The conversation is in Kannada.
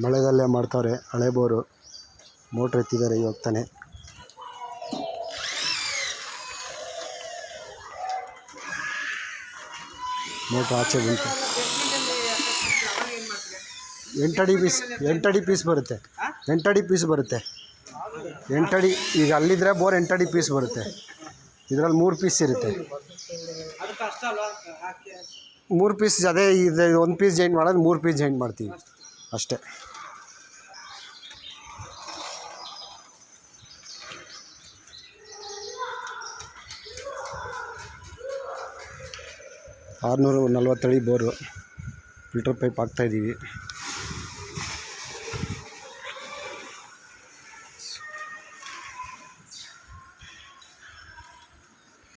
ಮಳೆದಲ್ಲೇ ಮಾಡ್ತಾವ್ರೆ. ಹಳೆ ಬೋರು ಮೋಟ್ರ್ ಎತ್ತಿದ್ದಾರೆ ಇವಾಗ ತಾನೆ. ಮೋಟ್ರ್ ಆಚೆ ಬಂತು. 8 ಅಡಿ ಪೀಸ್ ಬರುತ್ತೆ. 8 ಅಡಿ ಪೀಸ್ ಬರುತ್ತೆ. 8 ಅಡಿ. ಈಗ ಅಲ್ಲಿದ್ದರೆ ಬೋರ್ 8 ಅಡಿ ಪೀಸ್ ಬರುತ್ತೆ. ಇದರಲ್ಲಿ 3 ಪೀಸ್ ಇರುತ್ತೆ. 3 ಪೀಸ್ ಅದೇ ಇದು 1 ಪೀಸ್ ಜಾಯಿಂಟ್ ಮಾಡೋದು 3 ಪೀಸ್ ಜಾಯಿಂಟ್ ಮಾಡ್ತೀವಿ ಅಷ್ಟೇ. $640 ಬೋರು. Filter pipe ಹಾಕ್ತಾಯಿದ್ದೀವಿ.